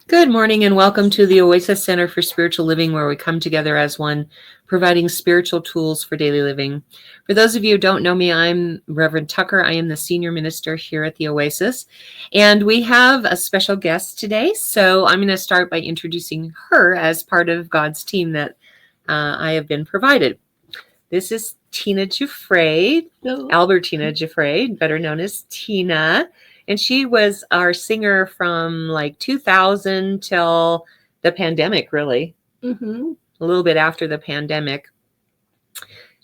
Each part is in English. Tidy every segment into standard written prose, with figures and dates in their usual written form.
Good morning and welcome to the Oasis Center for Spiritual Living, where we come together as one, providing spiritual tools for daily living. For those of you who don't know me, I'm Reverend Tucker. I am the senior minister here at the Oasis, and we have a special guest today. So I'm going to start by introducing her as part of God's team that I have been provided. This is Tina Giuffre, Albertina Giuffre, better known as Tina. And she was our singer from like 2000 till the pandemic, really. A little bit after the pandemic,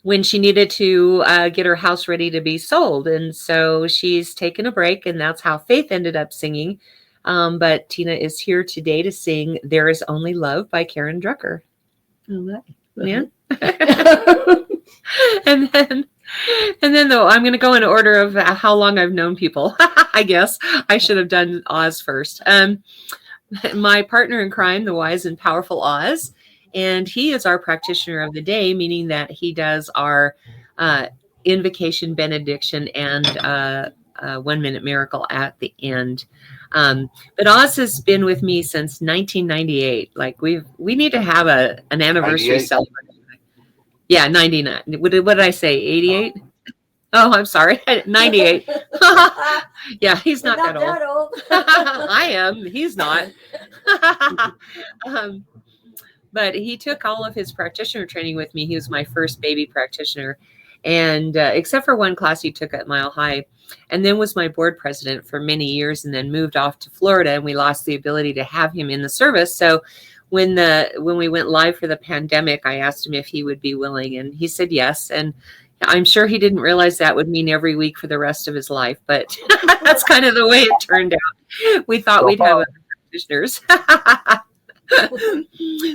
when she needed to get her house ready to be sold. And so she's taken a break, and that's how Faith ended up singing. But Tina is here today to sing There Is Only Love by Karen Drucker. Yeah. And then though, I'm going to go in order of how long I've known people. I guess I should have done Oz first. My partner in crime, the wise and powerful Oz, and he is our practitioner of the day, meaning that he does our invocation, benediction, and 1 minute miracle at the end. But Oz has been with me since 1998. Like we need to have an anniversary celebration. Yeah, 99. What did I say? 88? Oh, I'm sorry. 98. Yeah, he's not that old. I am. He's not. But he took all of his practitioner training with me. He was my first baby practitioner. And except for one class he took at Mile High, and then was my board president for many years, and then moved off to Florida, and we lost the ability to have him in the service. So when we went live for the pandemic, I asked him if he would be willing, and he said yes. And I'm sure he didn't realize that would mean every week for the rest of his life, but that's kind of the way it turned out. We thought we'd have other practitioners.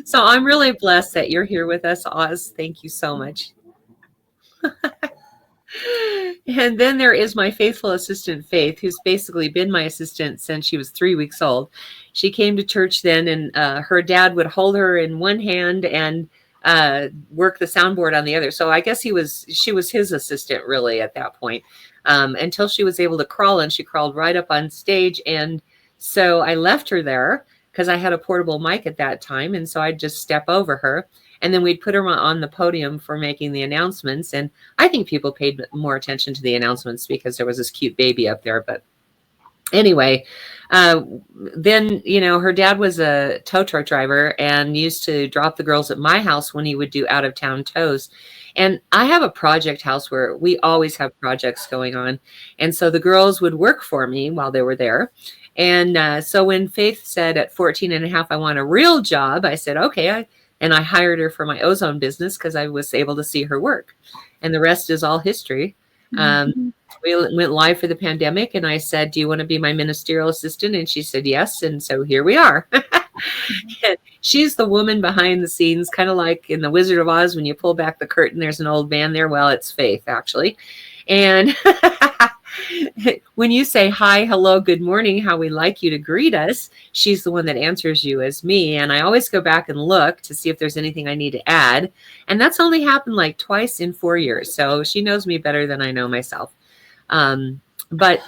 So I'm really blessed that you're here with us, Oz. Thank you so much. And then there is my faithful assistant, Faith, who's basically been my assistant since she was 3 weeks old. She came to church then, and her dad would hold her in one hand and work the soundboard on the other. So I guess she was his assistant really at that point, until she was able to crawl, and she crawled right up on stage. And so I left her there because I had a portable mic at that time. And so I'd just step over her, and then we'd put her on the podium for making the announcements. And I think people paid more attention to the announcements because there was this cute baby up there. But anyway, then, her dad was a tow truck driver and used to drop the girls at my house when he would do out of town tows. And I have a project house where we always have projects going on. And so the girls would work for me while they were there. And so when Faith said at 14 and a half, I want a real job, I said, okay. And I hired her for my ozone business because I was able to see her work. And the rest is all history. We went live for the pandemic, and I said, do you want to be my ministerial assistant? And she said yes. And so here we are. She's the woman behind the scenes, kind of like in The Wizard of Oz, when you pull back the curtain, there's an old man there. Well, it's Faith, actually. And when you say hi, hello, good morning, how we like you to greet us, she's the one that answers you as me. And I always go back and look to see if there's anything I need to add. And that's only happened like twice in 4 years. So she knows me better than I know myself. But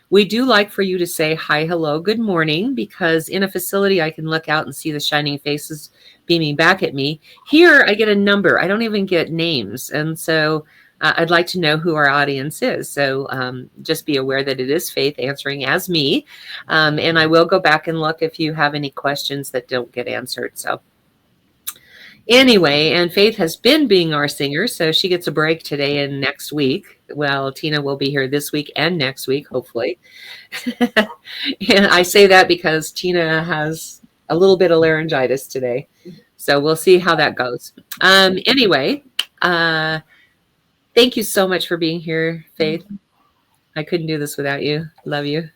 we do like for you to say hi, hello, good morning, because in a facility, I can look out and see the shining faces beaming back at me. Here, I get a number. I don't even get names. And so I'd like to know who our audience is. So just be aware that it is Faith answering as me. And I will go back and look if you have any questions that don't get answered. So anyway, and Faith has been being our singer, so she gets a break today and next week. Well, Tina will be here this week and next week, hopefully. And I say that because Tina has a little bit of laryngitis today. So we'll see how that goes. Anyway, thank you so much for being here, Faith. I couldn't do this without you. Love you.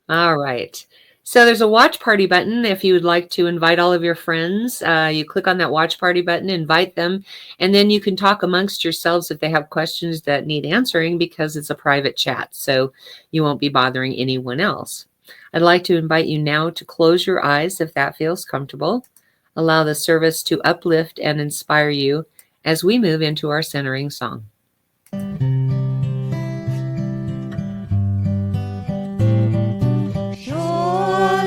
All right. So there's a watch party button. If you would like to invite all of your friends, you click on that watch party button, invite them, and then you can talk amongst yourselves if they have questions that need answering, because it's a private chat, so you won't be bothering anyone else. I'd like to invite you now to close your eyes if that feels comfortable. Allow the service to uplift and inspire you as we move into our centering song. Joy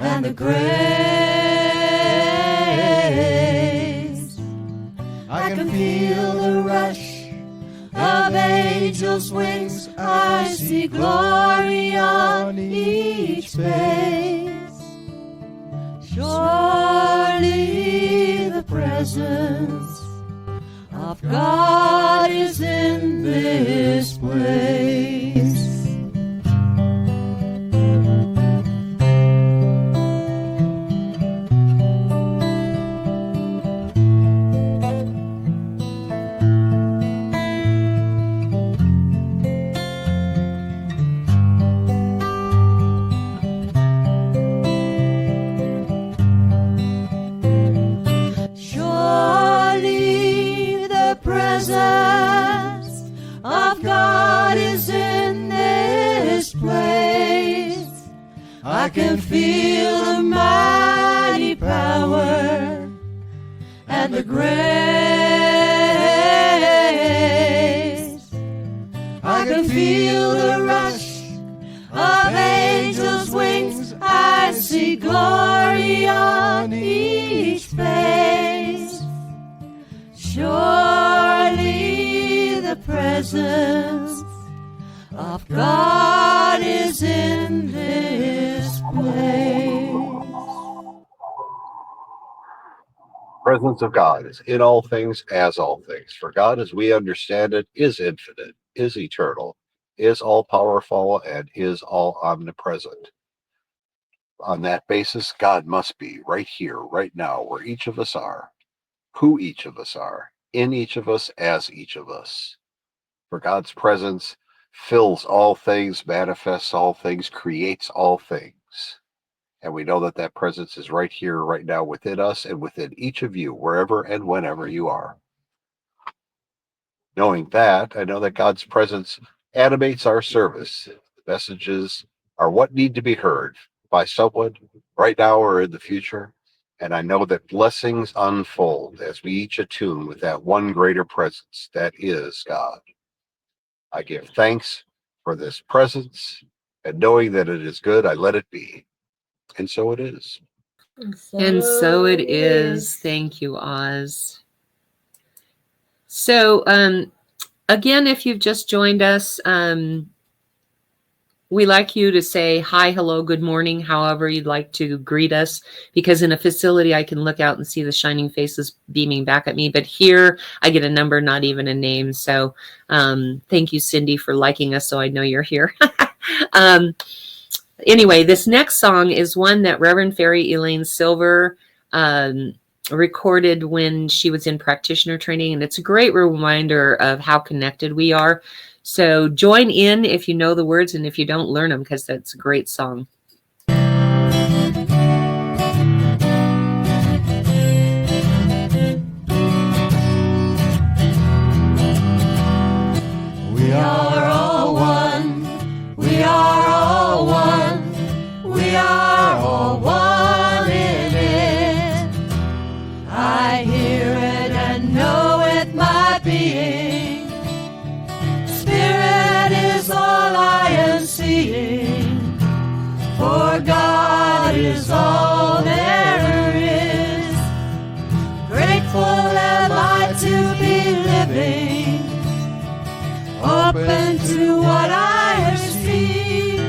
and the grace. I can feel the rush of angels' wings. I see glory on each face. Surely the presence of God is in this place. Surely the presence of God is in this place. I can feel the mighty power and the grace. I can feel the rush of angels' wings. I see glory on each face. Surely the presence of God is in this place. Presence of God is in all things as all things. For God, as we understand it, is infinite, is eternal, is all powerful, and is all omnipresent. On that basis, God must be right here, right now, where each of us are, who each of us are, in each of us, as each of us. For God's presence fills all things, manifests all things, creates all things. And we know that that presence is right here, right now, within us and within each of you, wherever and whenever you are. Knowing that, I know that God's presence animates our service. The messages are what need to be heard by someone right now or in the future. And I know that blessings unfold as we each attune with that one greater presence that is God. I give thanks for this presence, and knowing that it is good, I let it be. And so it is. And so it is. Thank you, Oz. So, again, if you've just joined us, we like you to say hi, hello, good morning, however you'd like to greet us, because in a facility, I can look out and see the shining faces beaming back at me. But here, I get a number, not even a name. So thank you, Cindy, for liking us so I know you're here. Anyway, this next song is one that Reverend Fairy Elaine Silver recorded when she was in practitioner training, and it's a great reminder of how connected we are. So join in if you know the words, and if you don't, learn them, because that's a great song. We are all one. We are all one. We are all one in it. I hear it and know it, my being. Spirit is all I am seeing. For God is all there is. Grateful am I to be living, open to what I receive,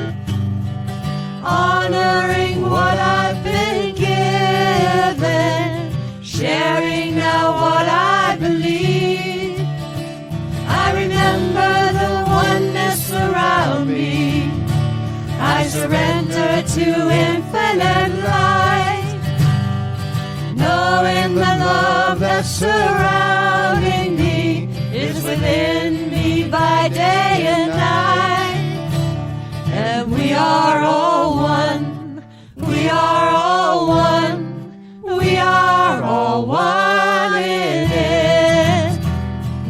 honoring what I've been given, sharing now what I believe. I remember the oneness around me. I surrender to infinite light, knowing the love that's surrounding me is within me by day and night. And we are all one. We are all one. We are all one in it.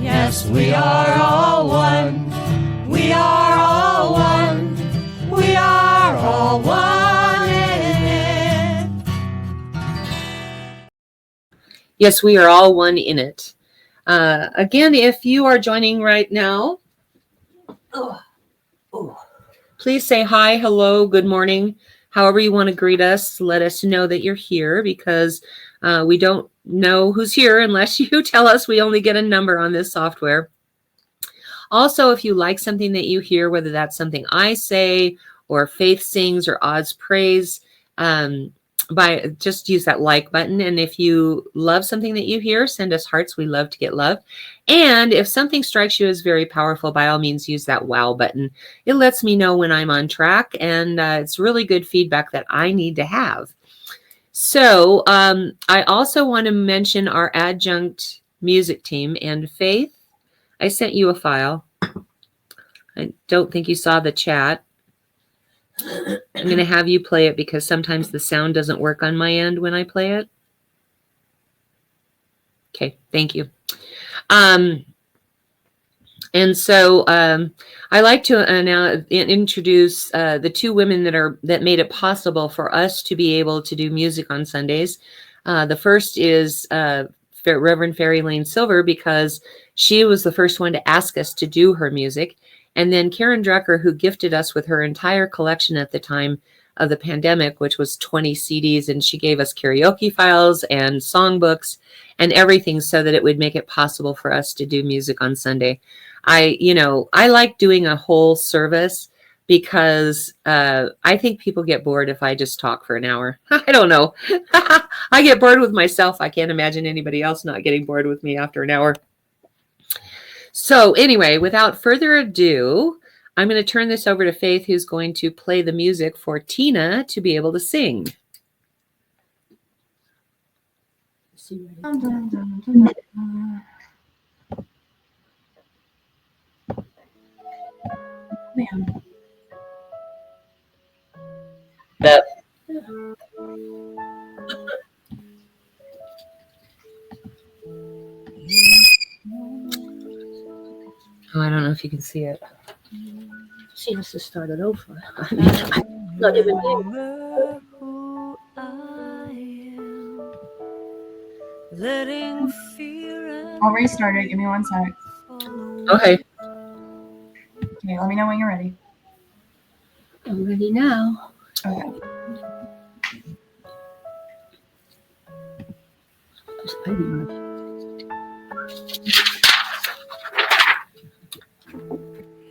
Yes, we are all one. We are all one. We are all one in it. Yes, we are all one in it. Again, if you are joining right now, please say hi, hello, good morning, However you want to greet us, let us know that you're here, because we don't know who's here unless you tell us. We only get a number on this software. Also, if you like something that you hear, whether that's something I say or Faith sings or Oz prays, just use that like button. And if you love something that you hear, send us hearts. We love to get love. And if something strikes you as very powerful, by all means, use that wow button. It lets me know when I'm on track, and it's really good feedback that I need to have. So I also want to mention our adjunct music team. And Faith, I sent you a file. I don't think you saw the chat. I'm going to have you play it because sometimes the sound doesn't work on my end when I play it. Okay, thank you. And so I like to now introduce the two women that made it possible for us to be able to do music on Sundays. The first is Reverend Fairy Lane Silver, because she was the first one to ask us to do her music. And then Karen Drucker, who gifted us with her entire collection at the time of the pandemic, which was 20 CDs, and she gave us karaoke files and songbooks and everything so that it would make it possible for us to do music on Sunday. I like doing a whole service because I think people get bored if I just talk for an hour. I don't know. I get bored with myself. I can't imagine anybody else not getting bored with me after an hour. So anyway, without further ado, I'm going to turn this over to Faith, who's going to play the music for Tina to be able to sing. Man. That. Oh, I don't know if you can see it. She has to start it over. I'm not even Who I am, letting fear and I'll restart it. Give me 1 sec. Okay. Okay, let me know when you're ready. I'm ready now. Okay.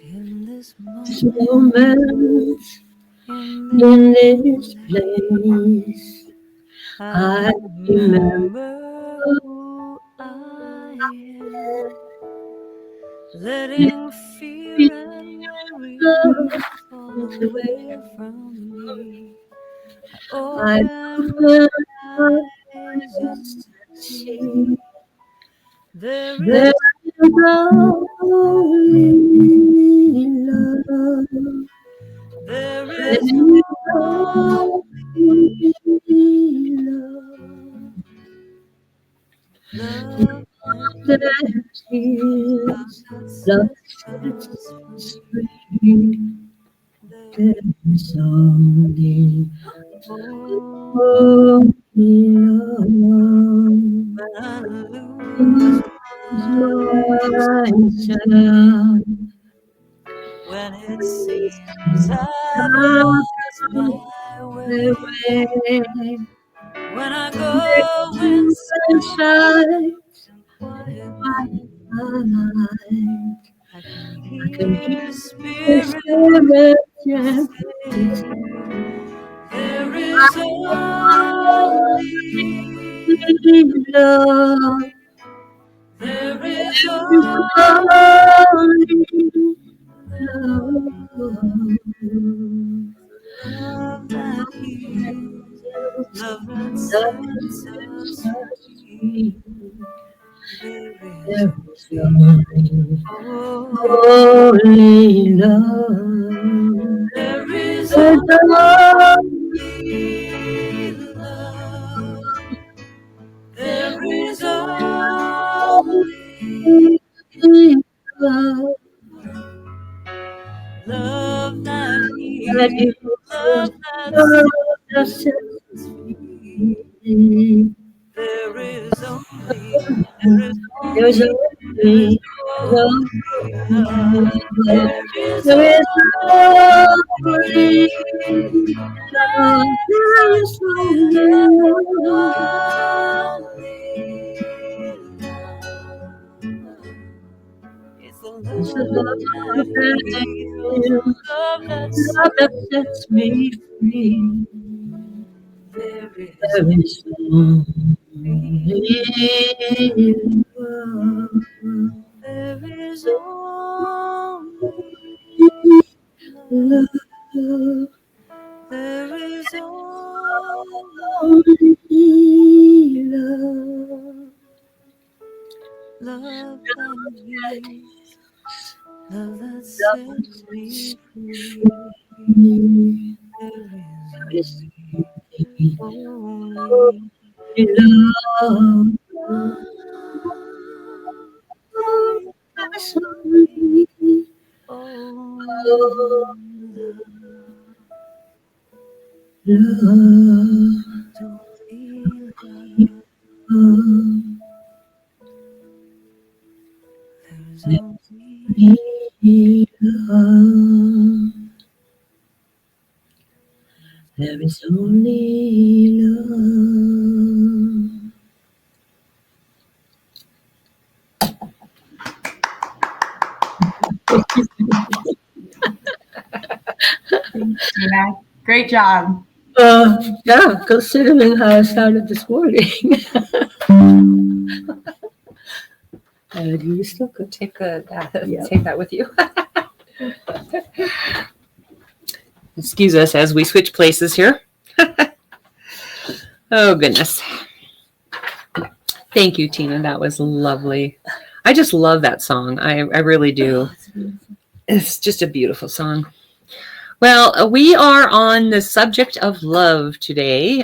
in this Moment in this place, I remember who I am, letting fear and worry fall away from me. Open my eyes and see there is only love. there is only love that is love sets free. There's only love. When I lose Myself. when it seems I've lost my way, when I go inside and quiet my mind, I can hear spirit say, there is only love. there is Only love that heals, love that sets us free. There is only love. there is only love. There is only love. love that heals, love that sets us free. There is only love. There is only love. There is only love. there is it's the love that heals, love that sets me free. There is only love. There is only love. There is only love. Love that heals, love that sets me free. There is only love. There is only there is only love. Tina, great job. Yeah, considering how I started this morning. You still could Take that. Yep. Take that with you. Excuse us as we switch places here. Oh goodness. Thank you, Tina. That was lovely. I just love that song. I really do. It's just a beautiful song. Well, we are on the subject of love today.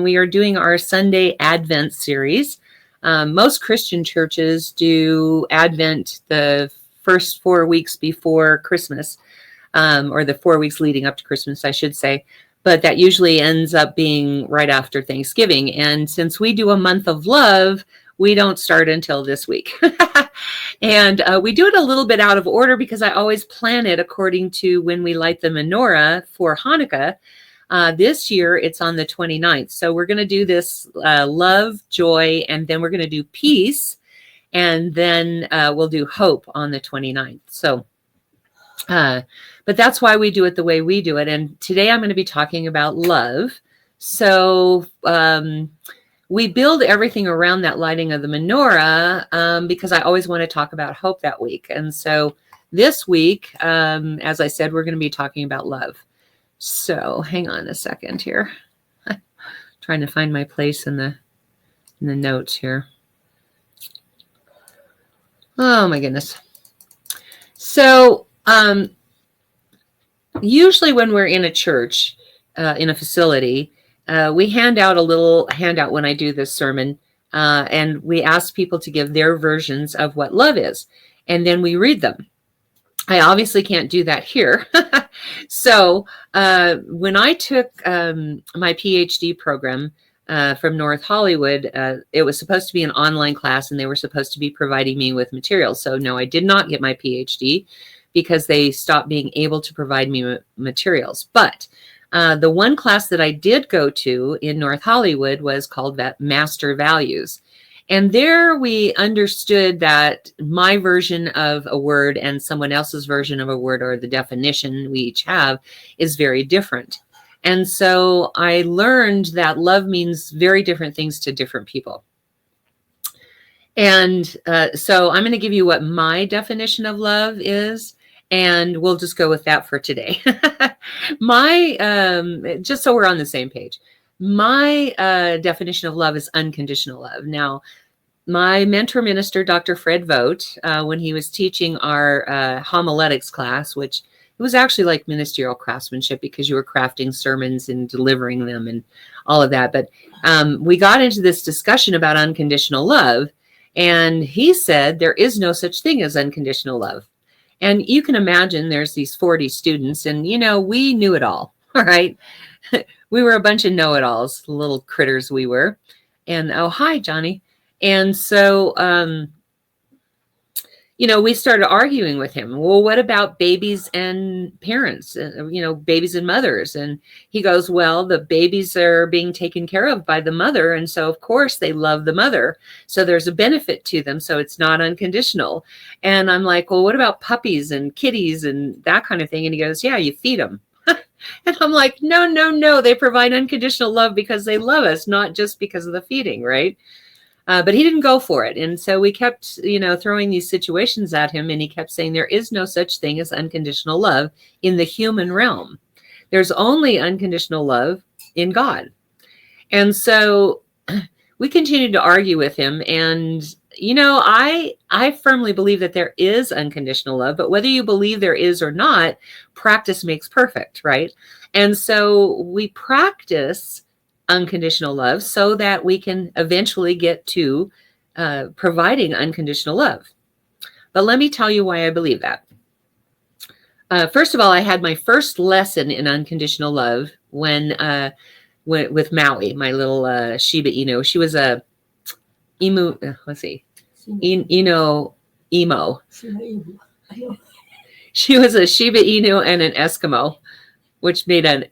We are doing our Sunday Advent series. Most Christian churches do Advent the first 4 weeks before Christmas, or the 4 weeks leading up to Christmas, I should say. But that usually ends up being right after Thanksgiving. And since we do a month of love, we don't start until this week. And we do it a little bit out of order because I always plan it according to when we light the menorah for Hanukkah. This year, it's on the 29th. So we're going to do this love, joy, and then we're going to do peace. And then we'll do hope on the 29th. So, but that's why we do it the way we do it. And today I'm going to be talking about love. So we build everything around that lighting of the menorah because I always want to talk about hope that week. And so this week, as I said, we're going to be talking about love. So hang on a second here. Trying to find my place in the notes here. Oh my goodness. So usually when we're in a church, in a facility, we hand out a little handout when I do this sermon, and we ask people to give their versions of what love is, and then we read them. I obviously can't do that here. So when I took my PhD program from North Hollywood, it was supposed to be an online class, and they were supposed to be providing me with materials. So no, I did not get my PhD because they stopped being able to provide me materials. But the one class that I did go to in North Hollywood was called Master Values. And there we understood that my version of a word and someone else's version of a word, or the definition we each have, is very different. And so I learned that love means very different things to different people. And so I'm going to give you what my definition of love is, and we'll just go with that for today. Just so we're on the same page. My definition of love is unconditional love. Now, my mentor minister, Dr. Fred Vogt, when he was teaching our homiletics class, which it was actually like ministerial craftsmanship because you were crafting sermons and delivering them and all of that. But we got into this discussion about unconditional love, and he said there is no such thing as unconditional love. And you can imagine there's these 40 students, and, you know, we knew it all right? We were a bunch of know-it-alls, little critters we were. And, oh, hi, Johnny. And so we started arguing with him. Well, what about babies and parents, babies and mothers? And he goes, well, the babies are being taken care of by the mother. And so, of course, they love the mother. So there's a benefit to them. So it's not unconditional. And I'm like, well, what about puppies and kitties and that kind of thing? And he goes, yeah, you feed them. And I'm like, no. They provide unconditional love because they love us, not just because of the feeding, right? But he didn't go for it. And so we kept, throwing these situations at him. And he kept saying there is no such thing as unconditional love in the human realm. There's only unconditional love in God. And so we continued to argue with him. And, I firmly believe that there is unconditional love. But whether you believe there is or not, practice makes perfect, right? And so we practice unconditional love so that we can eventually get to providing unconditional love. But let me tell you why I believe that. First of all, I had my first lesson in unconditional love when with Maui, my little Shiba Inu. She was a emo. She was a Shiba Inu and an Eskimo, which made an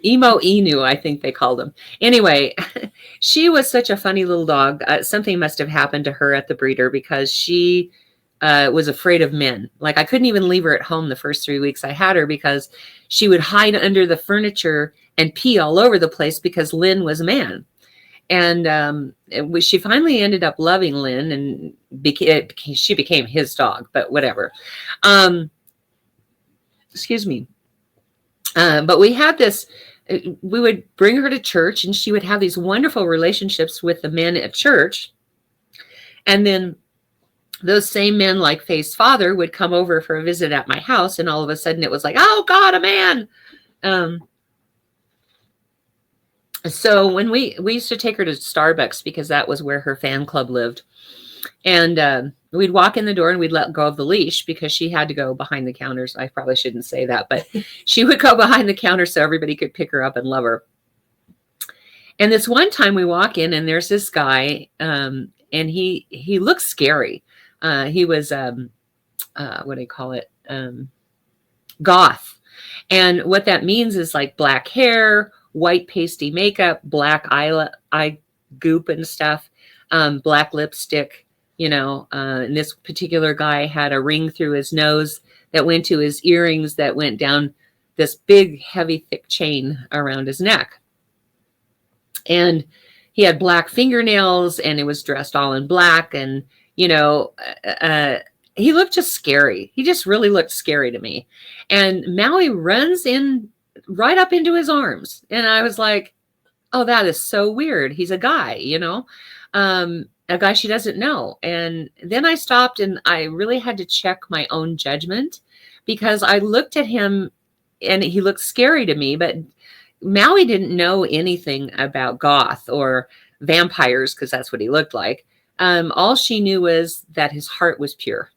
Emo Inu, I think they called him. Anyway, she was such a funny little dog. Something must have happened to her at the breeder because she was afraid of men. Like I couldn't even leave her at home the first 3 weeks I had her because she would hide under the furniture and pee all over the place because Lynn was a man. And she finally ended up loving Lynn and she became his dog, but whatever. Excuse me. But we had this, we would bring her to church and she would have these wonderful relationships with the men at church. And then those same men, like Faye's father, would come over for a visit at my house. And all of a sudden it was like, oh God, a man. So when we used to take her to Starbucks because that was where her fan club lived. And we'd walk in the door and we'd let go of the leash because she had to go behind the counters. I probably shouldn't say that, but she would go behind the counter so everybody could pick her up and love her. And this one time we walk in and there's this guy and he looks scary. He was, what do you call it? Goth. And what that means is like black hair, white pasty makeup, black eye goop and stuff, black lipstick. And this particular guy had a ring through his nose that went to his earrings that went down this big, heavy, thick chain around his neck. And he had black fingernails and it was dressed all in black. And, he looked just scary. He just really looked scary to me. And Maui runs in right up into his arms. And I was like, oh, that is so weird. He's a guy, a guy she doesn't know. And then I stopped and I really had to check my own judgment because I looked at him and he looked scary to me, but Maui didn't know anything about goth or vampires because that's what he looked like. All she knew was that his heart was pure.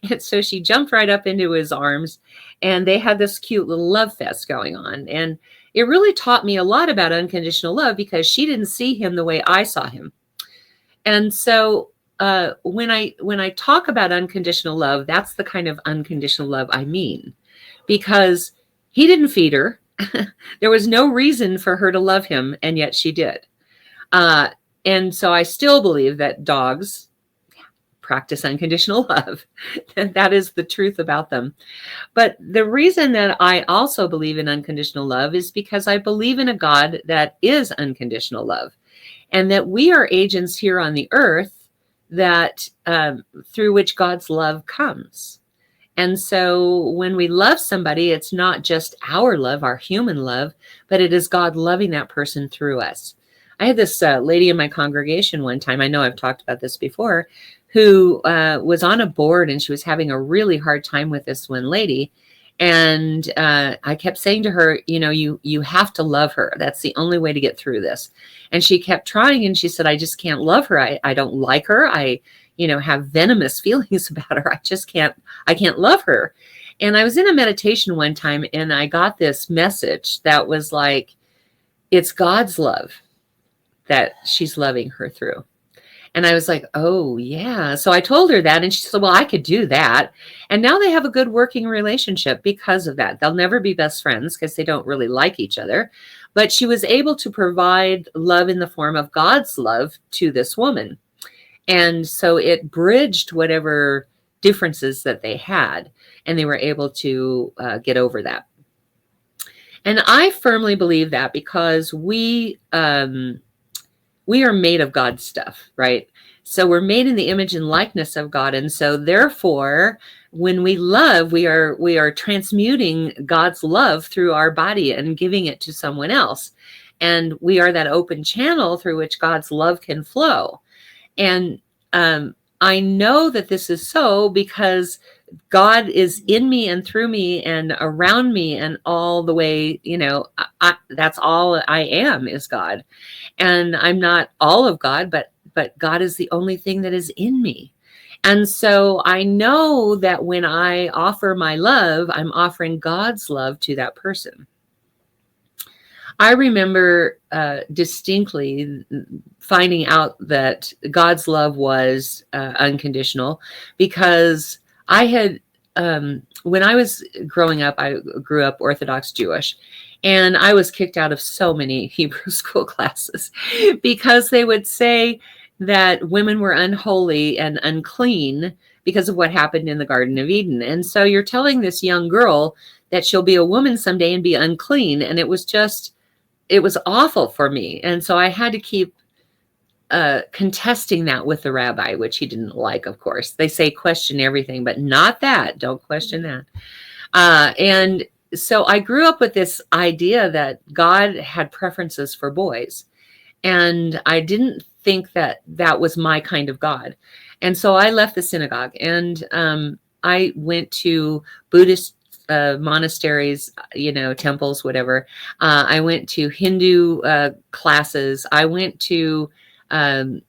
And so she jumped right up into his arms and they had this cute little love fest going on. And it really taught me a lot about unconditional love because she didn't see him the way I saw him. And so when I talk about unconditional love, that's the kind of unconditional love I mean, because he didn't feed her. There was no reason for her to love him, and yet she did. And so I still believe that dogs practice unconditional love. That is the truth about them. But the reason that I also believe in unconditional love is because I believe in a God that is unconditional love. And that we are agents here on the earth that through which God's love comes. And so when we love somebody, it's not just our love, our human love, but it is God loving that person through us. I had this lady in my congregation one time, I know I've talked about this before, who was on a board and she was having a really hard time with this one lady. And I kept saying to her, you have to love her. That's the only way to get through this. And she kept trying and she said, I just can't love her. I don't like her. I, have venomous feelings about her. I can't love her. And I was in a meditation one time and I got this message that was like, it's God's love that she's loving her through. And I was like, oh, yeah. So I told her that, and she said, well, I could do that. And now they have a good working relationship because of that. They'll never be best friends because they don't really like each other. But she was able to provide love in the form of God's love to this woman. And so it bridged whatever differences that they had, and they were able to get over that. And I firmly believe that because we are made of God's stuff, right? So we're made in the image and likeness of God. And so therefore, when we love, we are transmuting God's love through our body and giving it to someone else. And we are that open channel through which God's love can flow. And I know that this is so because God is in me and through me and around me and all the way, that's all I am is God. And I'm not all of God, but God is the only thing that is in me. And so I know that when I offer my love, I'm offering God's love to that person. I remember distinctly finding out that God's love was unconditional because I had, when I was growing up, I grew up Orthodox Jewish, and I was kicked out of so many Hebrew school classes because they would say that women were unholy and unclean because of what happened in the Garden of Eden. And so you're telling this young girl that she'll be a woman someday and be unclean. And it was awful for me. And so I had to keep contesting that with the rabbi, which he didn't like, of course. They say question everything, but not that. Don't question that. And so I grew up with this idea that God had preferences for boys. And I didn't think that that was my kind of God. And so I left the synagogue and I went to Buddhist monasteries, temples, whatever. I went to Hindu classes. I went to, what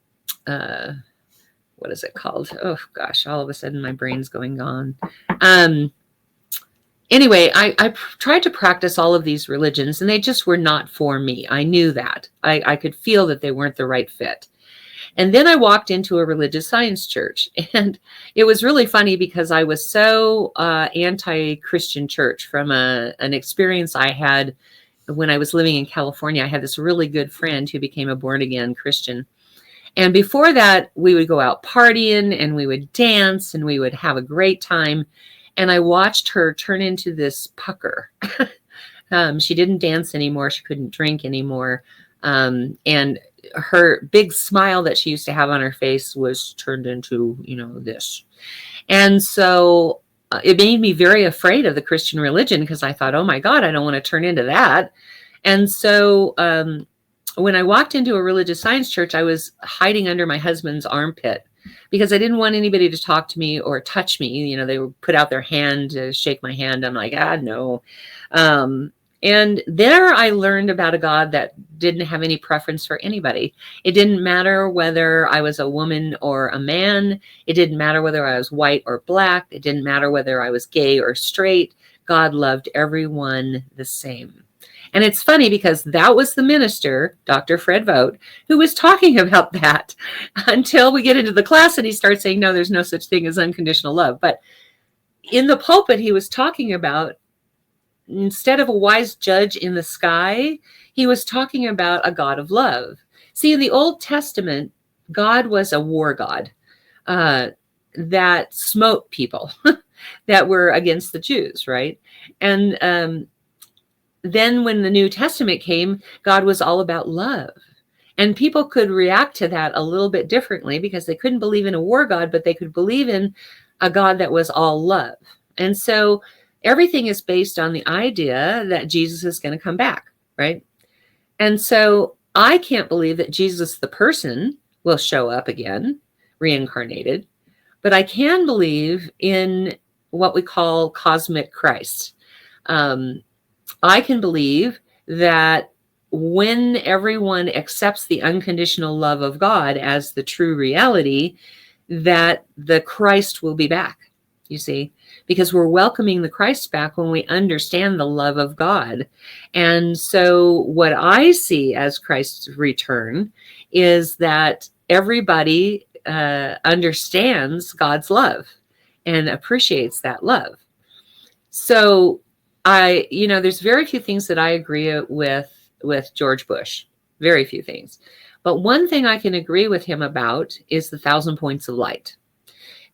is it called? Oh gosh, all of a sudden my brain's going on. Anyway, I tried to practice all of these religions and they just were not for me. I knew that. I could feel that they weren't the right fit. And then I walked into a religious science church, and it was really funny because I was so anti-Christian church from an experience I had when I was living in California. I had this really good friend who became a born-again Christian. And before that, we would go out partying and we would dance and we would have a great time. And I watched her turn into this pucker. She didn't dance anymore. She couldn't drink anymore. And her big smile that she used to have on her face was turned into, this. And so it made me very afraid of the Christian religion because I thought, oh my God, I don't want to turn into that. And so when I walked into a religious science church, I was hiding under my husband's armpit because I didn't want anybody to talk to me or touch me. They would put out their hand to shake my hand. I'm like, no. And there I learned about a God that didn't have any preference for anybody. It didn't matter whether I was a woman or a man. It didn't matter whether I was white or black. It didn't matter whether I was gay or straight. God loved everyone the same. And it's funny because that was the minister, Dr. Fred Vogt, who was talking about that until we get into the class and he starts saying, no, there's no such thing as unconditional love. But in the pulpit, he was talking about, instead of a wise judge in the sky, he was talking about a God of love. See, in the Old Testament, God was a war God that smote people that were against the Jews, right? And then when the New Testament came, God was all about love. And people could react to that a little bit differently because they couldn't believe in a war God, but they could believe in a God that was all love. And so everything is based on the idea that Jesus is going to come back, right? And so I can't believe that Jesus, the person, will show up again, reincarnated, but I can believe in what we call cosmic Christ. I can believe that when everyone accepts the unconditional love of God as the true reality, that the Christ will be back. you see, because we're welcoming the Christ back when we understand the love of God. And so what I see as Christ's return is that everybody understands God's love and appreciates that love. So there's very few things that I agree with George Bush, very few things. But one thing I can agree with him about is the 1,000 points of light,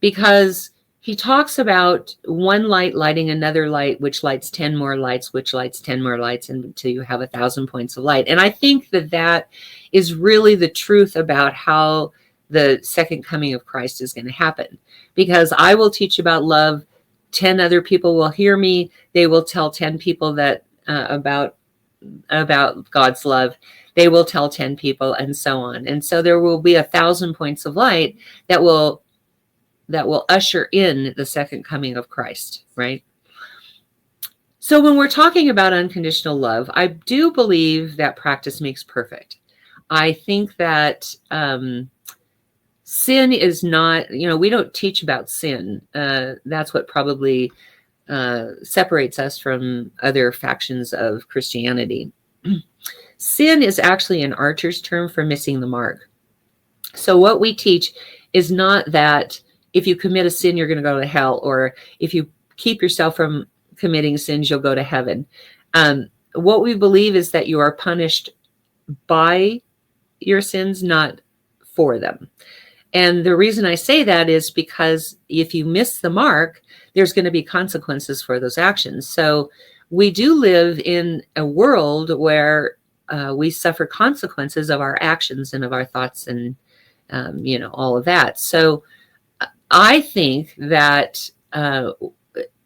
because he talks about one light lighting another light, which lights 10 more lights, which lights 10 more lights until you have 1,000 points of light. And I think that is really the truth about how the second coming of Christ is going to happen, because I will teach about love. 10 other people will hear me. They will tell 10 people that about God's love. They will tell 10 people, and so on. And so there will be 1,000 points of light that will usher in the second coming of Christ, right? So when we're talking about unconditional love, I do believe that practice makes perfect. I think that sin is not, we don't teach about sin. That's what probably separates us from other factions of Christianity. Sin is actually an archer's term for missing the mark. So what we teach is not that if you commit a sin, you're going to go to hell, or if you keep yourself from committing sins, you'll go to heaven. What we believe is that you are punished by your sins, not for them. And the reason I say that is because if you miss the mark, there's going to be consequences for those actions. So we do live in a world where we suffer consequences of our actions and of our thoughts and, all of that. So I think that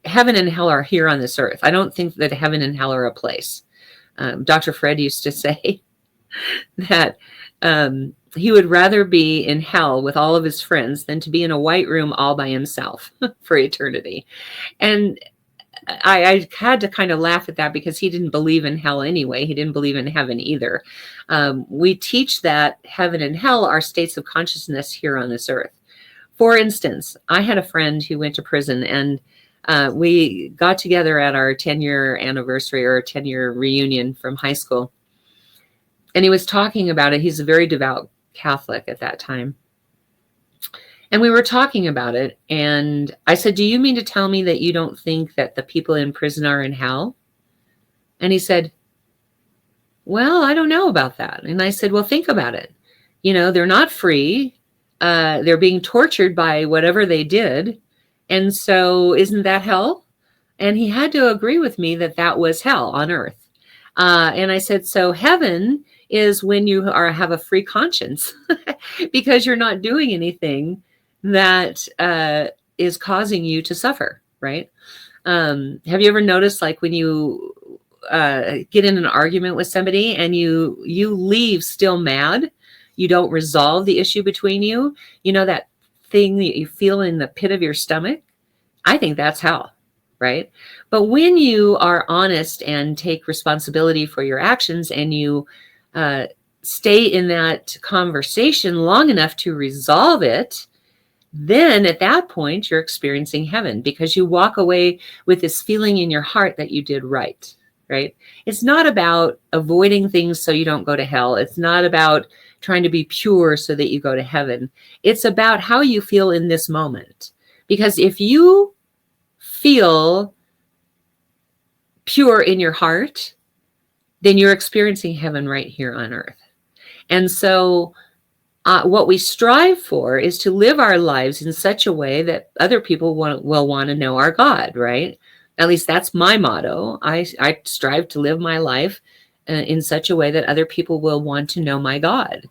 heaven and hell are here on this earth. I don't think that heaven and hell are a place. Dr. Fred used to say that he would rather be in hell with all of his friends than to be in a white room all by himself for eternity. And I had to kind of laugh at that, because he didn't believe in hell anyway. He didn't believe in heaven either. We teach that heaven and hell are states of consciousness here on this earth. For instance, I had a friend who went to prison, and we got together at our 10-year anniversary, or 10-year reunion from high school. And he was talking about it. He's a very devout Catholic at that time. And we were talking about it. And I said, do you mean to tell me that you don't think that the people in prison are in hell? And he said, well, I don't know about that. And I said, well, think about it. They're not free. They're being tortured by whatever they did. And so isn't that hell? And he had to agree with me that that was hell on earth. And I said, so heaven is when you have a free conscience because you're not doing anything that is causing you to suffer, right? Have you ever noticed, like, when you get in an argument with somebody and you leave still mad, you don't resolve the issue between you, that thing that you feel in the pit of your stomach? I think that's hell, right? But when you are honest and take responsibility for your actions, and you stay in that conversation long enough to resolve it, then at that point you're experiencing heaven, because you walk away with this feeling in your heart that you did right, right? It's not about avoiding things so you don't go to hell. It's not about trying to be pure so that you go to heaven. It's about how you feel in this moment. Because if you feel pure in your heart, then you're experiencing heaven right here on earth. And so what we strive for is to live our lives in such a way that other people will want to know our God, right? At least that's my motto. I strive to live my life in such a way that other people will want to know my God.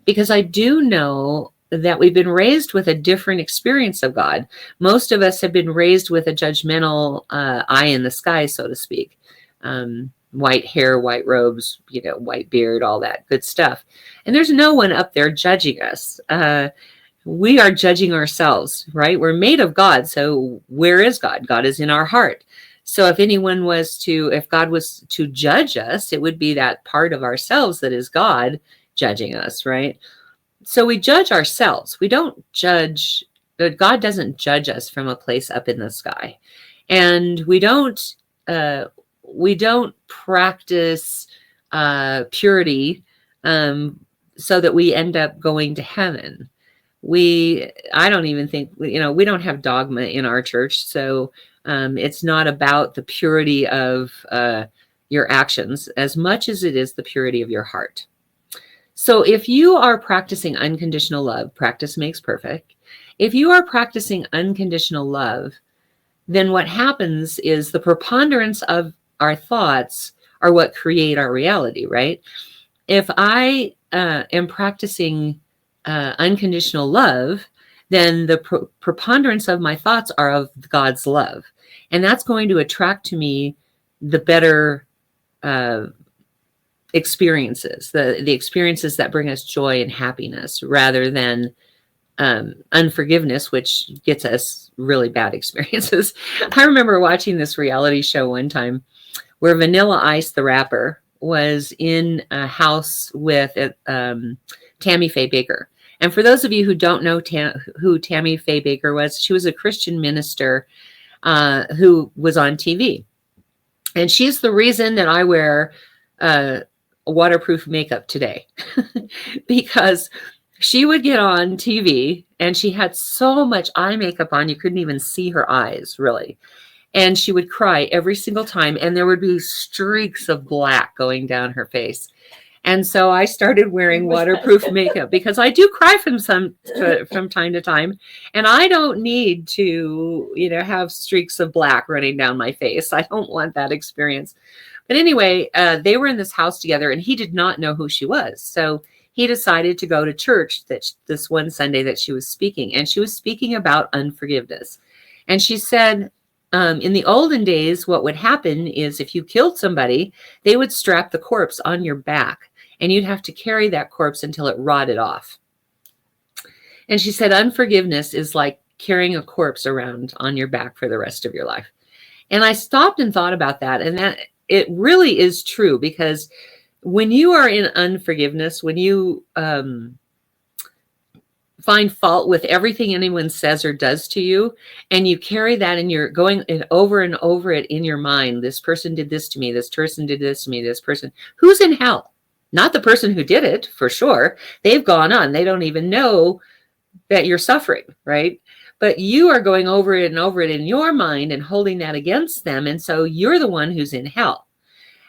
Because I do know that we've been raised with a different experience of God. Most of us have been raised with a judgmental eye in the sky, so to speak. White hair, white robes, white beard, all that good stuff. And there's no one up there judging us. We are judging ourselves, right? We're made of God. So where is God? God is in our heart. So if God was to judge us, it would be that part of ourselves that is God judging us, right? So we judge ourselves. We don't judge God doesn't judge us from a place up in the sky, and we don't practice purity so that we end up going to heaven. I don't even think, we don't have dogma in our church, so it's not about the purity of your actions as much as it is the purity of your heart. So if you are practicing unconditional love, practice makes perfect. If you are practicing unconditional love, then what happens is the preponderance of our thoughts are what create our reality, right? If I am practicing unconditional love, then the preponderance of my thoughts are of God's love. And that's going to attract to me the better experiences, the experiences that bring us joy and happiness, rather than unforgiveness, which gets us really bad experiences. I remember watching this reality show one time where Vanilla Ice, the rapper, was in a house with Tammy Faye Bakker. And for those of you who don't know who Tammy Faye Bakker was, she was a Christian minister who was on TV. And she's the reason that I wear waterproof makeup today, because she would get on TV and she had so much eye makeup on, you couldn't even see her eyes, really. And she would cry every single time, and there would be streaks of black going down her face. And so I started wearing waterproof makeup because I do cry from time to time, and I don't need to, have streaks of black running down my face. I don't want that experience. But anyway, they were in this house together, and he did not know who she was. So he decided to go to church this one Sunday that she was speaking, and she was speaking about unforgiveness. And she said, in the olden days, what would happen is if you killed somebody, they would strap the corpse on your back, and you'd have to carry that corpse until it rotted off. And she said, unforgiveness is like carrying a corpse around on your back for the rest of your life. And I stopped and thought about that, and that it really is true, because when you are in unforgiveness, when you find fault with everything anyone says or does to you, and you carry that and you're going and over it in your mind, this person did this to me, this person did this to me, this person, who's in hell? Not the person who did it, for sure. They've gone on. They don't even know that you're suffering, right? But you are going over it and over it in your mind and holding that against them. And so you're the one who's in hell.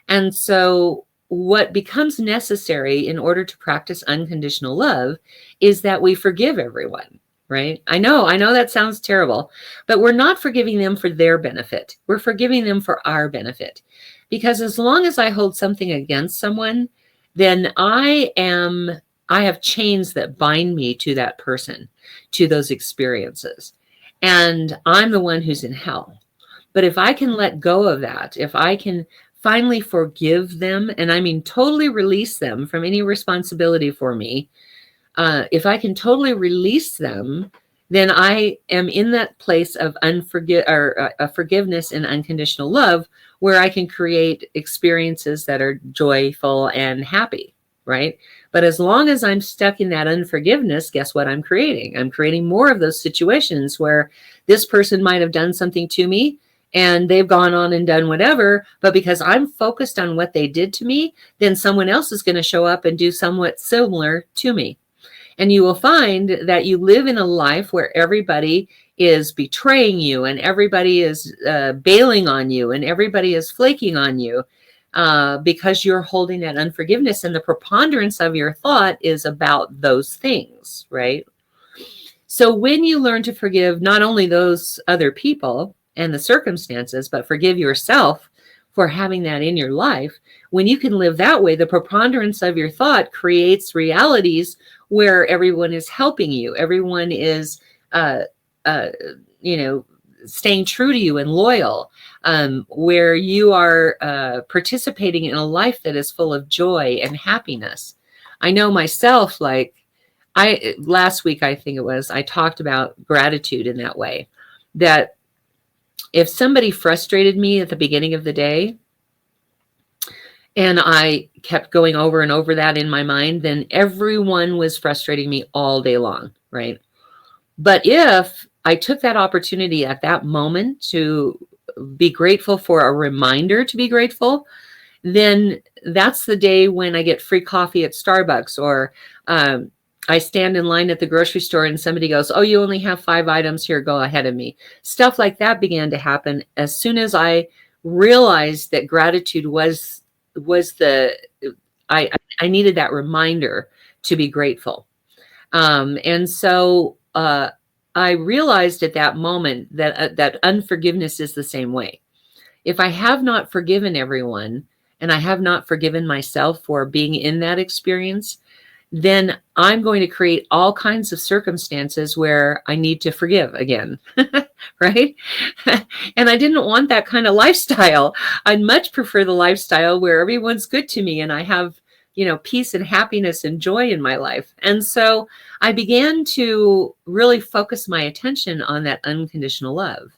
And so what becomes necessary in order to practice unconditional love is that we forgive everyone, right? I know that sounds terrible, but we're not forgiving them for their benefit. We're forgiving them for our benefit. Because as long as I hold something against someone, then I have chains that bind me to that person, to those experiences. And I'm the one who's in hell. But if I can let go of that, if I can finally forgive them, and I mean totally release them from any responsibility for me, if I can totally release them, then I am in that place of forgiveness and unconditional love, where I can create experiences that are joyful and happy, right? But as long as I'm stuck in that unforgiveness, guess what I'm creating? I'm creating more of those situations where this person might have done something to me, and they've gone on and done whatever, but because I'm focused on what they did to me, then someone else is going to show up and do somewhat similar to me. And you will find that you live in a life where everybody is betraying you, and everybody is bailing on you, and everybody is flaking on you because you're holding that unforgiveness, and the preponderance of your thought is about those things, right? So when you learn to forgive not only those other people and the circumstances, but forgive yourself for having that in your life, when you can live that way, the preponderance of your thought creates realities where everyone is helping you. Everyone is, staying true to you and loyal, where you are participating in a life that is full of joy and happiness. I know myself, last week, I think it was, I talked about gratitude in that way, that if somebody frustrated me at the beginning of the day, and I kept going over and over that in my mind, then everyone was frustrating me all day long, right? But if I took that opportunity at that moment to be grateful for a reminder to be grateful, then that's the day when I get free coffee at Starbucks, or I stand in line at the grocery store and somebody goes, "Oh, you only have 5 items here, go ahead of me." Stuff like that began to happen as soon as I realized that gratitude was the I needed that reminder to be grateful. And so I realized at that moment that that unforgiveness is the same way. If I have not forgiven everyone, and I have not forgiven myself for being in that experience, then I'm going to create all kinds of circumstances where I need to forgive again. Right? And I didn't want that kind of lifestyle. I'd much prefer the lifestyle where everyone's good to me and I have, peace and happiness and joy in my life. And so I began to really focus my attention on that unconditional love.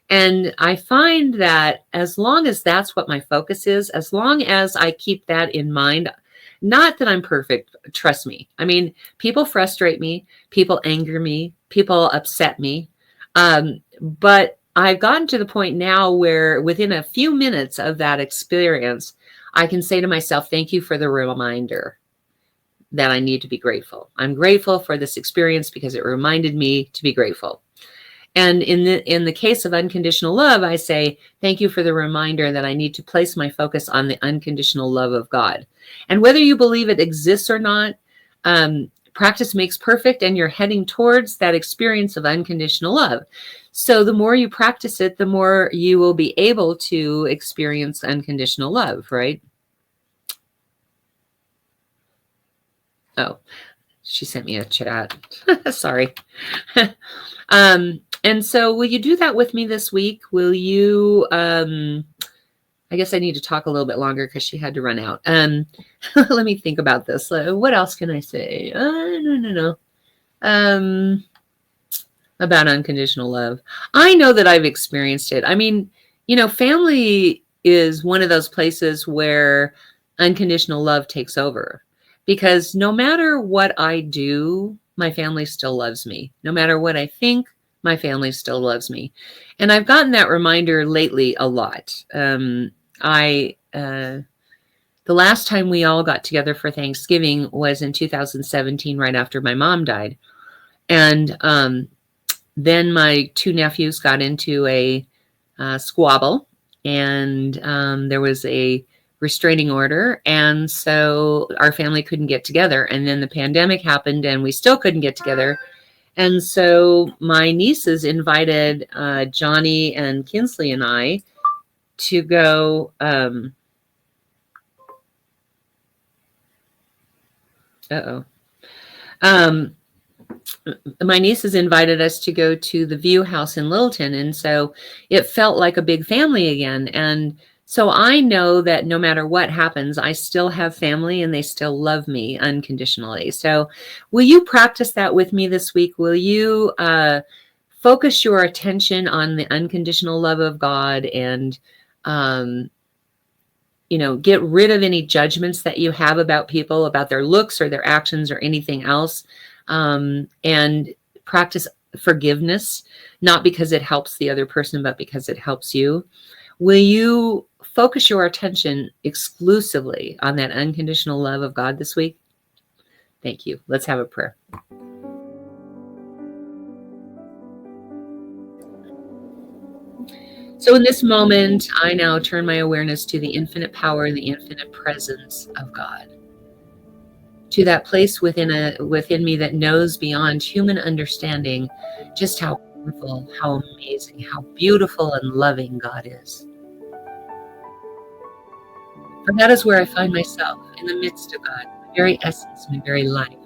And I find that as long as that's what my focus is, as long as I keep that in mind, not that I'm perfect, trust me. I mean, people frustrate me, people anger me, people upset me. But I've gotten to the point now where within a few minutes of that experience, I can say to myself, thank you for the reminder that I need to be grateful. I'm grateful for this experience because it reminded me to be grateful. And in the case of unconditional love, I say, thank you for the reminder that I need to place my focus on the unconditional love of God. And whether you believe it exists or not, practice makes perfect, and you're heading towards that experience of unconditional love. So the more you practice it, the more you will be able to experience unconditional love, right? Oh, she sent me a chat. Sorry. And so will you do that with me this week? Will you, I guess I need to talk a little bit longer because she had to run out. Let me think about this. What else can I say? No. About unconditional love. I know that I've experienced it. I mean, family is one of those places where unconditional love takes over, because no matter what I do, my family still loves me. No matter what I think, my family still loves me. And I've gotten that reminder lately a lot. The last time we all got together for Thanksgiving was in 2017, right after my mom died. And then my 2 nephews got into a squabble, and there was a restraining order. And so our family couldn't get together. And then the pandemic happened and we still couldn't get together. And so my nieces invited Johnny and Kinsley and I to go. My nieces invited us to go to the View House in Littleton. And so it felt like a big family again. And so I know that no matter what happens, I still have family and they still love me unconditionally. So will you practice that with me this week? Will you focus your attention on the unconditional love of God and, get rid of any judgments that you have about people, about their looks or their actions or anything else, and practice forgiveness, not because it helps the other person, but because it helps you? Will you focus your attention exclusively on that unconditional love of God this week? Thank you. Let's have a prayer. So in this moment, I now turn my awareness to the infinite power and the infinite presence of God, to that place within me that knows beyond human understanding just how powerful, how amazing, how beautiful and loving God is. For that is where I find myself, in the midst of God, my very essence, my very life,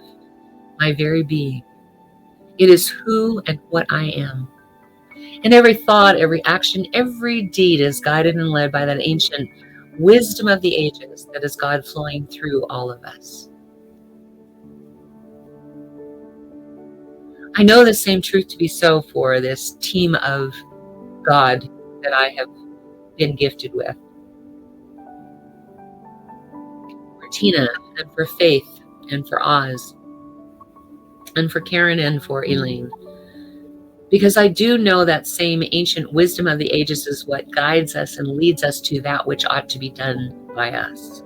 my very being. It is who and what I am. And every thought, every action, every deed is guided and led by that ancient wisdom of the ages that is God flowing through all of us. I know the same truth to be so for this team of God that I have been gifted with. For Tina, and for Faith, and for Oz. and for Karen and for Elaine. Because I do know that same ancient wisdom of the ages is what guides us and leads us to that which ought to be done by us.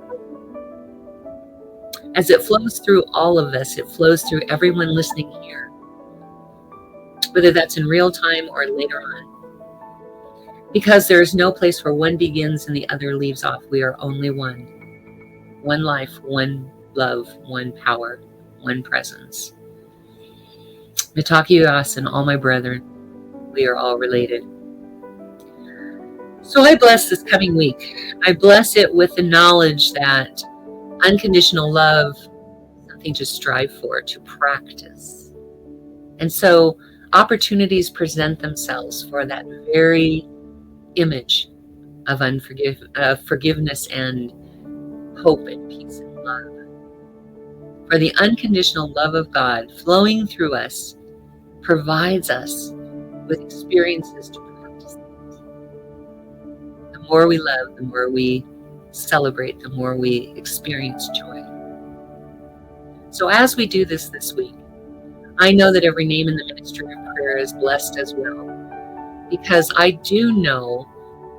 As it flows through all of us, it flows through everyone listening here, whether that's in real time or later on. Because there is no place where one begins and the other leaves off. We are only one. One life, one love, one power, one presence. Mitakuye and all my brethren, we are all related. So I bless this coming week. I bless it with the knowledge that unconditional love is something to strive for, to practice. And so opportunities present themselves for that very image of forgiveness and hope and peace and love. For the unconditional love of God flowing through us provides us with experiences to practice. The more we love, the more we celebrate, the more we experience joy. So as we do this week, I know that every name in the ministry of prayer is blessed as well, because I do know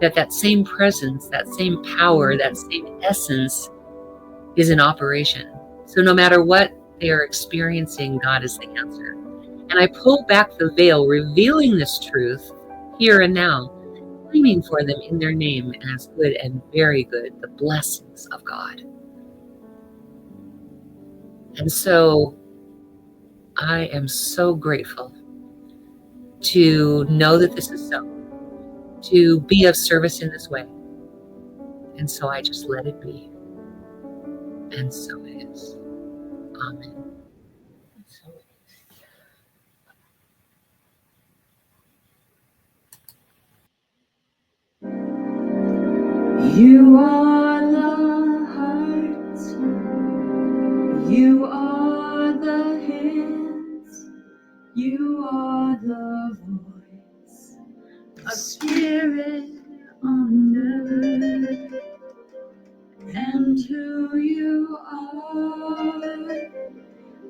that that same presence, that same power, that same essence is in operation. So no matter what they are experiencing, God is the answer. And I pull back the veil, revealing this truth here and now, claiming for them in their name as good and very good, the blessings of God. And so I am so grateful to know that this is so, to be of service in this way. And so I just let it be. And so it is. Amen. You are the heart, you are the hands, you are the voice, a spirit on earth, and who you are,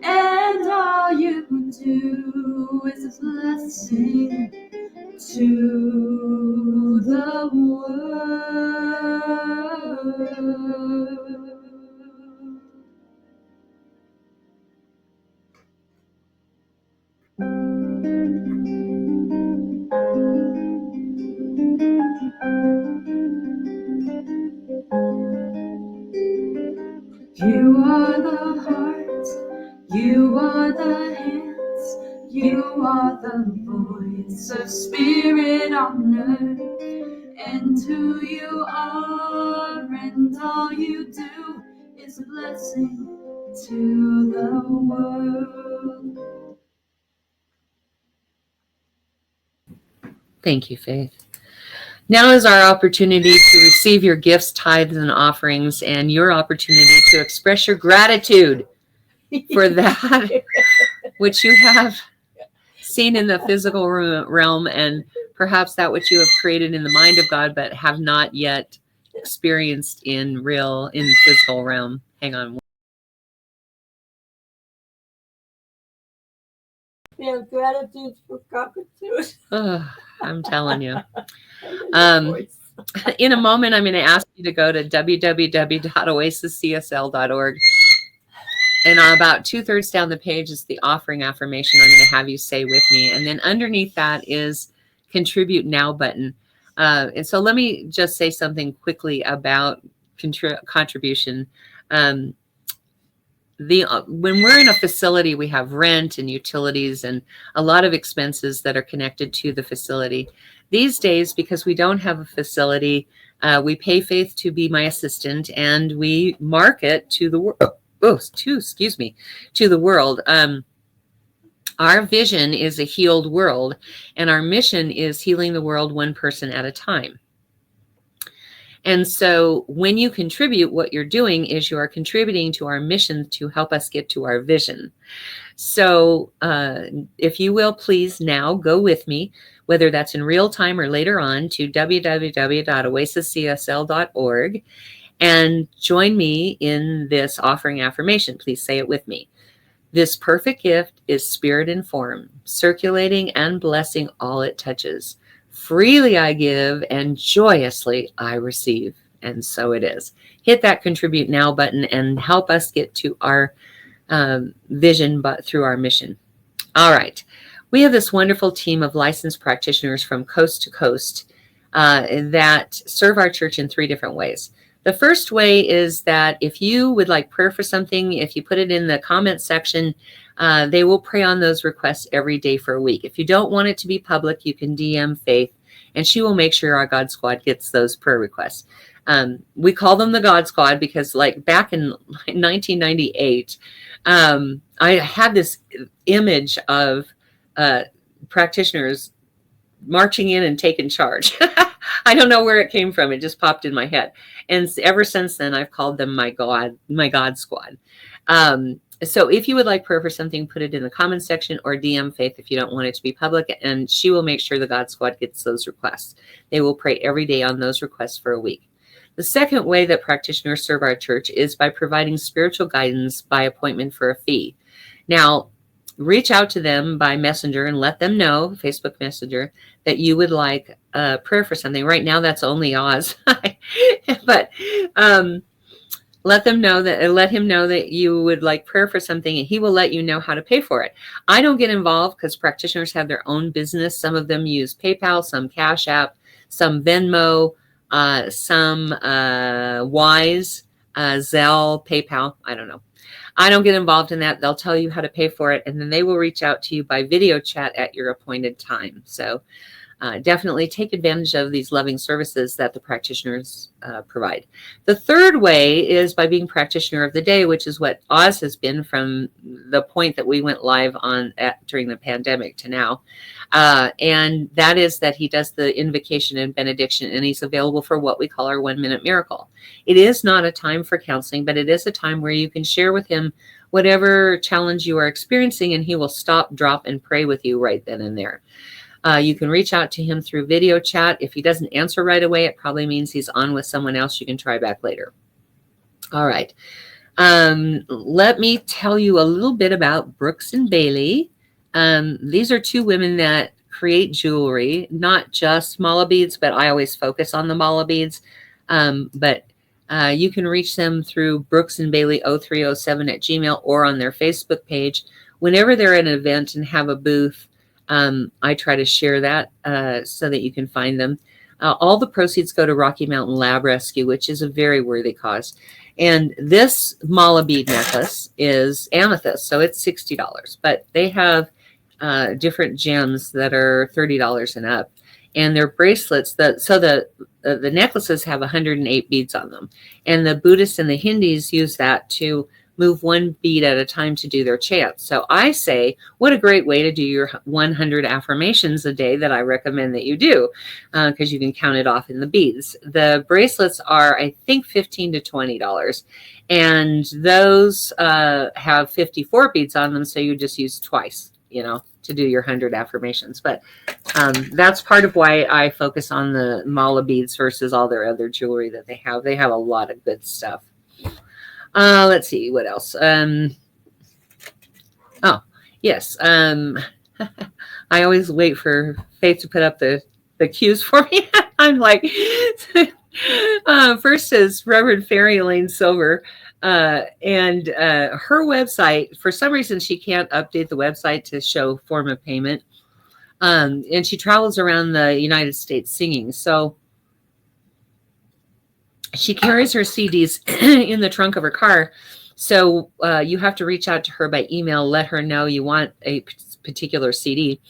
and all you do is a blessing to the world. You are the heart, you are the hands, you are the voice of spirit on earth, and who you are, and all you do is a blessing to the world. Thank you, Faith. Now is our opportunity to receive your gifts, tithes, and offerings, and your opportunity to express your gratitude for that which you have seen in the physical realm, and perhaps that which you have created in the mind of God, but have not yet experienced in physical realm. Hang on. Yeah, gratitude for cockatoos. I'm telling you. In a moment, I'm going to ask you to go to www.oasiscsl.org. And about 2/3 down the page is the offering affirmation I'm going to have you say with me. And then underneath that is Contribute Now button. And so let me just say something quickly about contribution. When we're in a facility, we have rent and utilities and a lot of expenses that are connected to the facility. These days, because we don't have a facility, we pay Faith to be my assistant, and we market to the world. To the world. Our vision is a healed world, and our mission is healing the world one person at a time. And so when you contribute, what you're doing is you are contributing to our mission to help us get to our vision. So if you will, please now go with me, whether that's in real time or later on, to www.oasiscsl.org and join me in this offering affirmation. Please say it with me. This perfect gift is spirit in form, circulating and blessing all it touches. Freely I give and joyously I receive. And so it is. Hit that contribute now button and help us get to our vision, but through our mission. All right. We have this wonderful team of licensed practitioners from coast to coast that serve our church in 3 different ways. The first way is that if you would like prayer for something, if you put it in the comment section, they will pray on those requests every day for a week. If you don't want it to be public, you can DM Faith, and she will make sure our God Squad gets those prayer requests. We call them the God Squad because, like, back in 1998, I had this image of practitioners marching in and taking charge. I don't know where it came from. It just popped in my head. And ever since then, I've called them my God Squad. So if you would like prayer for something, put it in the comment section or DM Faith if you don't want it to be public, and she will make sure the God Squad gets those requests. They will pray every day on those requests for a week. The second way that practitioners serve our church is by providing spiritual guidance by appointment for a fee. Now, reach out to them by messenger and let them know, Facebook Messenger, that you would like prayer for something. Right now, that's only Oz. But let him know that you would like prayer for something, and he will let you know how to pay for it. I don't get involved because practitioners have their own business. Some of them use PayPal, some Cash App, some Venmo, some Wise, Zelle, PayPal. I don't know. I don't get involved in that. They'll tell you how to pay for it, and then they will reach out to you by video chat at your appointed time. So definitely take advantage of these loving services that the practitioners provide. The third way is by being practitioner of the day, which is what Oz has been from the point that we went live on during the pandemic to now. And that is that he does the invocation and benediction, and he's available for what we call our 1-minute miracle. It is not a time for counseling, but it is a time where you can share with him whatever challenge you are experiencing, and he will stop, drop, and pray with you right then and there. You can reach out to him through video chat. If he doesn't answer right away, it probably means he's on with someone else. You can try back later. All right. Let me tell you a little bit about Brooks and Bailey. These are 2 women that create jewelry, not just mala beads, but I always focus on the mala beads. But you can reach them through Brooks and Bailey 0307 at Gmail or on their Facebook page. Whenever they're at an event and have a booth, I try to share that so that you can find them. All the proceeds go to Rocky Mountain Lab Rescue, which is a very worthy cause. And this mala bead necklace is amethyst, so it's $60. But they have different gems that are $30 and up. And their bracelets, the necklaces have 108 beads on them. And the Buddhists and the Hindus use that to move 1 bead at a time to do their chants. So I say, what a great way to do your 100 affirmations a day that I recommend that you do, because you can count it off in the beads. The bracelets are, I think, $15 to $20, and those have 54 beads on them, so you just use twice, to do your 100 affirmations. But that's part of why I focus on the mala beads versus all their other jewelry that they have. They have a lot of good stuff. Let's see what else. Oh, yes. I always wait for Faith to put up the cues for me. I'm like, first is Reverend Fairy Elaine Silver. And her website, for some reason, she can't update the website to show form of payment. And she travels around the United States singing. So she carries her CDs in the trunk of her car. So you have to reach out to her by email, let her know you want a particular CD.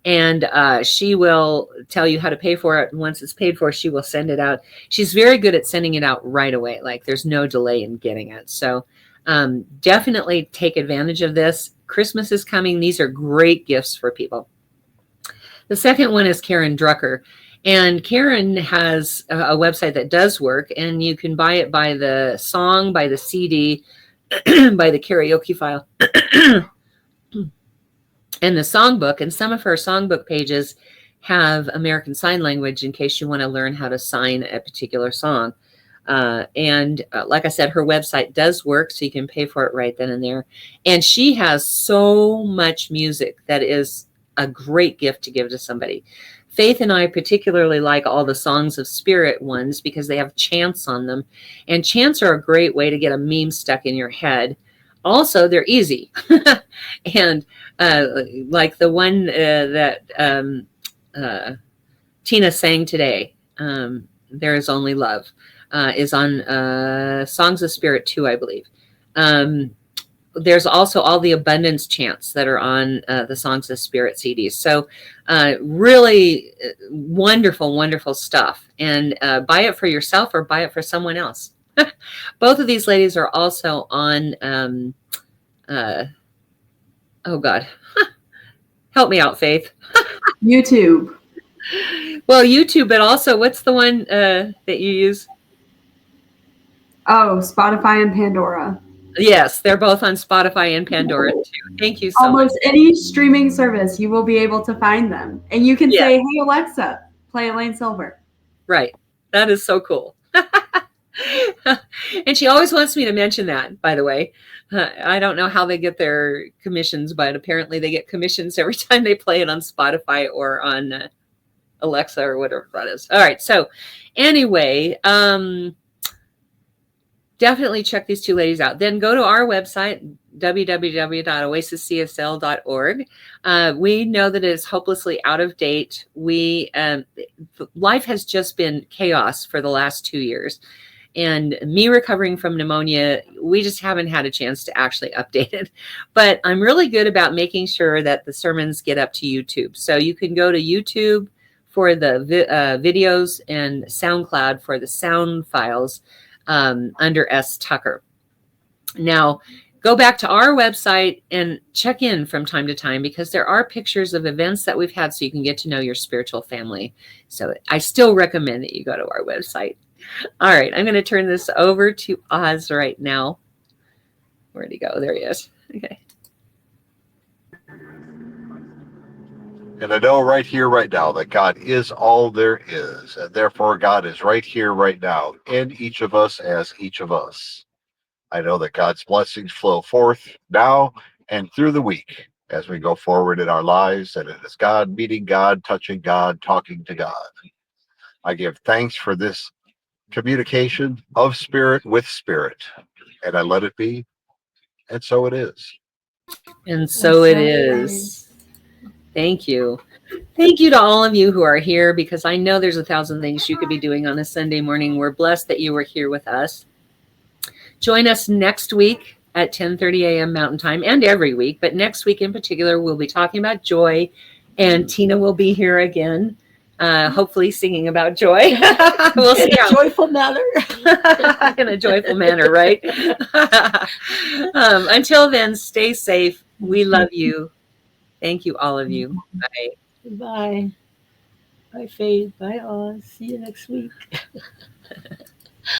And she will tell you how to pay for it. And once it's paid for, she will send it out. She's very good at sending it out right away. Like, there's no delay in getting it. So definitely take advantage of this. Christmas is coming. These are great gifts for people. The second one is Karen Drucker. And Karen has a website that does work, and you can buy it by the song, by the CD, by the karaoke file, and the songbook. And some of her songbook pages have American Sign Language in case you want to learn how to sign a particular song. And like I said, her website does work, so you can pay for it right then and there. And she has so much music that is a great gift to give to somebody. Faith and I particularly like all the Songs of Spirit ones because they have chants on them. And chants are a great way to get a meme stuck in your head. Also, they're easy. And like the one that Tina sang today, There Is Only Love, is on Songs of Spirit 2, I believe. There's also all the abundance chants that are on the Songs of Spirit CDs. So really wonderful, wonderful stuff. And buy it for yourself or buy it for someone else. Both of these ladies are also on, oh God, help me out, Faith. YouTube. Well, YouTube, but also what's the one that you use? Oh, Spotify and Pandora. Yes, they're both on Spotify and Pandora too. Thank you so much. Almost any streaming service, you will be able to find them. And you can say, hey, Alexa, play Elaine Silver. Right. That is so cool. And she always wants me to mention that, by the way. I don't know how they get their commissions, but apparently they get commissions every time they play it on Spotify or on Alexa or whatever that is. All right. So anyway, definitely check these two ladies out. Then go to our website, www.oasiscsl.org. We know that it is hopelessly out of date. Life has just been chaos for the last 2 years. And me recovering from pneumonia, we just haven't had a chance to actually update it. But I'm really good about making sure that the sermons get up to YouTube. So you can go to YouTube for the videos and SoundCloud for the sound files under S. Tucker. Now, go back to our website and check in from time to time because there are pictures of events that we've had so you can get to know your spiritual family. So I still recommend that you go to our website. All right, I'm going to turn this over to Oz right now. Where'd he go? There he is. Okay. And I know right here, right now, that God is all there is. And therefore, God is right here, right now, in each of us as each of us. I know that God's blessings flow forth now and through the week as we go forward in our lives. And it is God meeting God, touching God, talking to God. I give thanks for this communication of spirit with spirit. And I let it be. And so it is. And so it is. Thank you. Thank you to all of you who are here because I know there's 1,000 things you could be doing on a Sunday morning. We're blessed that you were here with us. Join us next week at 10:30 a.m. Mountain Time and every week. But next week in particular, we'll be talking about joy. And Tina will be here again, hopefully singing about joy. We'll see how. Joyful manner. In a joyful manner, right? Until then, stay safe. We love you. Thank you, all of you. Bye. Bye. Bye, Faith. Bye, all. See you next week.